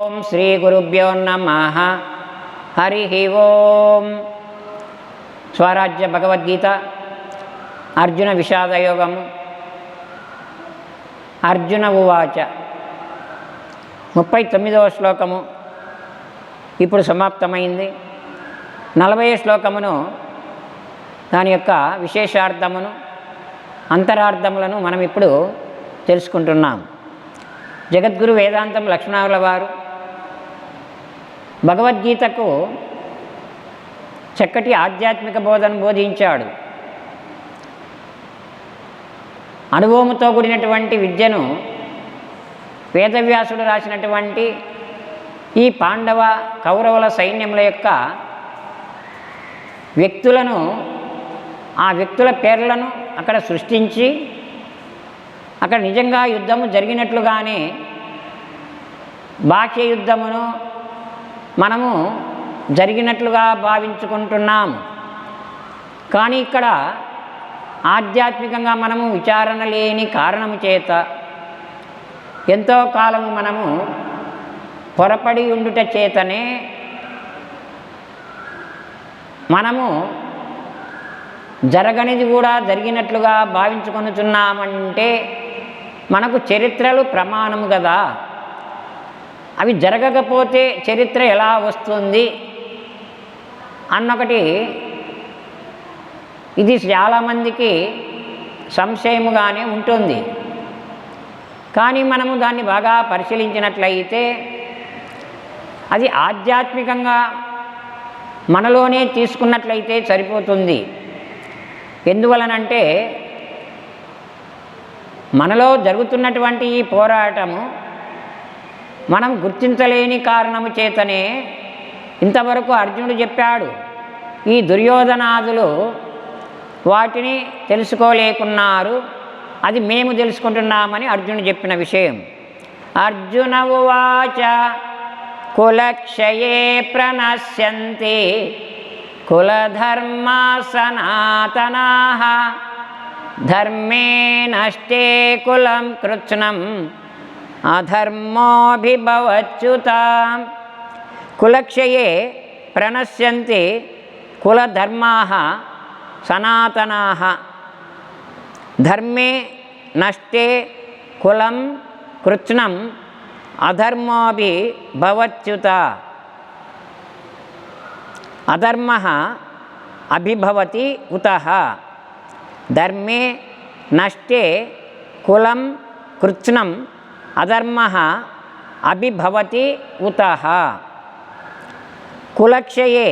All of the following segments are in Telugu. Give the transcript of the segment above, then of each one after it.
ఓం శ్రీ గురుభ్యో నమః. హరి ఓం. స్వరాజ్య భగవద్గీత అర్జున విషాదయోగము. అర్జున ఉవాచ 39వ శ్లోకము ఇప్పుడు సమాప్తమైంది. 40వ శ్లోకమును దాని యొక్క విశేషార్థమును అంతరార్థములను మనం ఇప్పుడు తెలుసుకుంటున్నాం. జగద్గురు వేదాంతం లక్ష్మణావుల వారు భగవద్గీతకు చక్కటి ఆధ్యాత్మిక బోధన బోధించాడు. అనుభవముతో కూడినటువంటి విద్యను వేదవ్యాసుడు రాసినటువంటి ఈ పాండవ కౌరవుల సైన్యముల యొక్క వ్యక్తులను, ఆ వ్యక్తుల పేర్లను అక్కడ సృష్టించి అక్కడ నిజంగా యుద్ధము జరిగినట్లుగానే బాహ్య యుద్ధమును మనము జరిగినట్లుగా భావించుకుంటున్నాము. కానీ ఇక్కడ ఆధ్యాత్మికంగా మనము విచారణ లేని కారణము చేత ఎంతో కాలము మనము పొరపడి ఉండుట చేతనే మనము జరగనిది కూడా జరిగినట్లుగా భావించుకొనుచున్నామంటే మనకు చరిత్రలు ప్రమాణము కదా. అవి జరగకపోతే చరిత్ర ఎలా వస్తుంది అన్నొకటి ఇది చాలామందికి సంశయముగానే ఉంటుంది. కానీ మనము దాన్ని బాగా పరిశీలించినట్లయితే అది ఆధ్యాత్మికంగా మనలోనే తీసుకున్నట్లయితే సరిపోతుంది. ఎందువలనంటే మనలో జరుగుతున్నటువంటి ఈ పోరాటము మనం గుర్తించలేని కారణము చేతనే ఇంతవరకు అర్జునుడు చెప్పాడు. ఈ దుర్యోధనాదులు వాటిని తెలుసుకోలేకున్నారు, అది మేము తెలుసుకుంటున్నామని అర్జునుడు చెప్పిన విషయం. అర్జున ఉవాచ కులక్షయే ప్రణశ్యంతి కులధర్మా సనాతనాః ధర్మే నష్టే కులం కృత్స్నం అధర్మోభిభవచ్యుత. కులక్షయే ప్రణశ్యంతి కులధర్మాః సనాతనాః ధర్మే నష్టే కులం కృత్స్నం అధర్మోభిభవచ్యుత. అధర్మః అభిభవతి ఉతః ధర్మే నష్టే కులం కృత్స్నం అధర్మః అభిభవతి ఉతః. కులక్షయే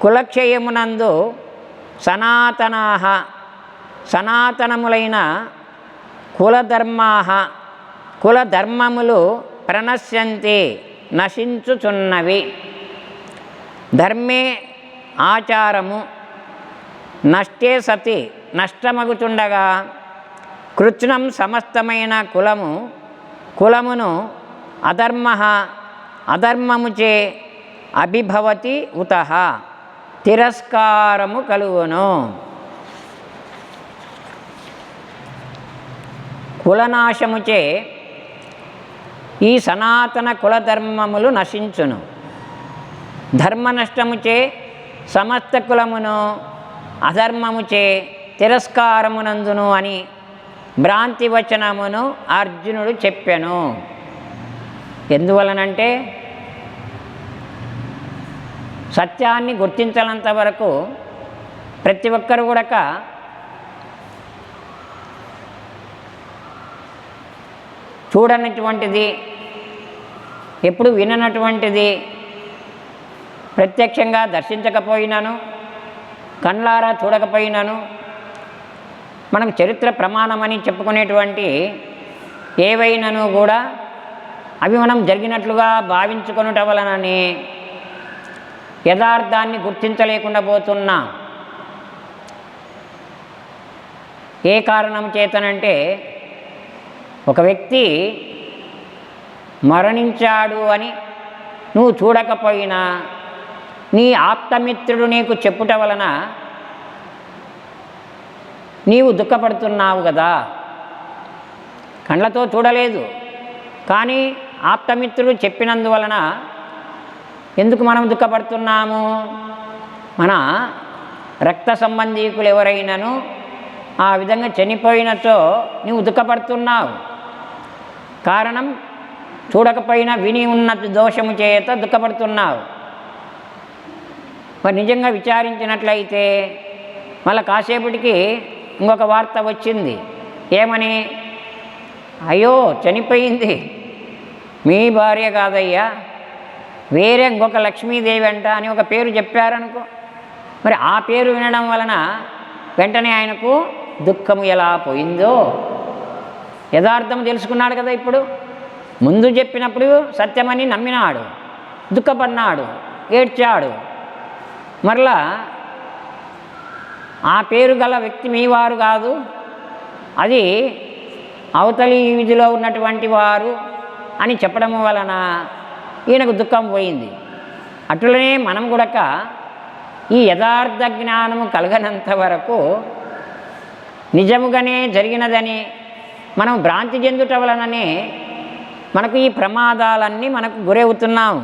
కులక్షయమునందు సనాతనాః సనాతనములైన కులధర్మాః కులధర్మములు ప్రణశ్యంతి నశించుచున్నవి. ధర్మే ఆచారము నష్టే సతి నష్టమగుచుండగా కృత్స్నం సమస్తమైన కులమును అధర్మః అధర్మముచే అభిభవతి ఉతః తిరస్కారము కలుగును. కులనాశముచే ఈ సనాతన కులధర్మములు నశించును. ధర్మ నష్టముచే సమస్త కులమును అధర్మముచే తిరస్కారమునందును అని భ్రాంతి వచనమును అర్జునుడు చెప్పెను. ఎందువలనంటే సత్యాన్ని గుర్తించనంత వరకు ప్రతి ఒక్కరు కూడా చూడనటువంటిది, ఎప్పుడు విననటువంటిది, ప్రత్యక్షంగా దర్శించకపోయినాను, కళ్ళారా చూడకపోయినాను, మనకు చరిత్ర ప్రమాణమని చెప్పుకునేటువంటి ఏవైనాను కూడా అవి మనం జరిగినట్లుగా భావించుకొనుట వలనని యథార్థాన్ని గుర్తించలేకుండా పోతున్నాం. ఏ కారణం చేతనంటే ఒక వ్యక్తి మరణించాడు అని నువ్వు చూడకపోయినా నీ ఆప్తమిత్రుడు నీకు చెప్పుట వలన నీవు దుఃఖపడుతున్నావు కదా. కళ్ళతో చూడలేదు, కానీ ఆప్తమిత్రులు చెప్పినందువలన ఎందుకు మనం దుఃఖపడుతున్నాము? మన రక్త సంబంధీకులు ఎవరైనాను ఆ విధంగా చనిపోయినచో నీవు దుఃఖపడుతున్నావు. కారణం చూడకపోయినా విని ఉన్న దోషము చేత దుఃఖపడుతున్నావు. మరి నిజంగా విచారించినట్లయితే మళ్ళీ కాసేపటికి ఇంకొక వార్త వచ్చింది. ఏమని? అయ్యో చనిపోయింది మీ భార్య కాదయ్యా, వేరే ఇంకొక లక్ష్మీదేవి అంట అని ఒక పేరు చెప్పారనుకో. మరి ఆ పేరు వినడం వలన వెంటనే ఆయనకు దుఃఖము ఎలా పోయిందో యథార్థం తెలుసుకున్నాడు కదా. ఇప్పుడు ముందు చెప్పినప్పుడు సత్యమని నమ్మినాడు, దుఃఖపడినాడు, ఏడ్చాడు. మరలా ఆ పేరు గల వ్యక్తి మీ వారు కాదు, అది అవతలి వీధిలో ఉన్నటువంటి వారు అని చెప్పడం వలన ఈయనకు దుఃఖం పోయింది. అట్లనే మనం కూడా ఈ యథార్థ జ్ఞానము కలగనంత వరకు నిజముగానే జరిగినదని మనం భ్రాంతి చెందుట వలననే మనకు ఈ ప్రమాదాలన్నీ మనకు గురవుతున్నాము.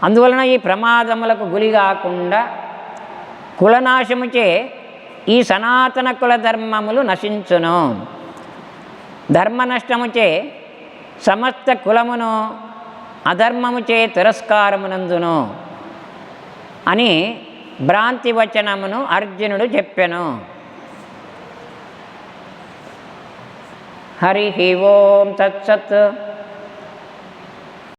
అందువలన ఈ ప్రమాదములకు గురి కాకుండా కులనాశముచే ఈ సనాతన కుల ధర్మములు నశించును, ధర్మ నష్టముచే సమస్త కులమును అధర్మముచే తిరస్కారమునందును అని భ్రాంతి వచనమును అర్జునుడు చెప్పెను. హరి ఓం తత్సత్.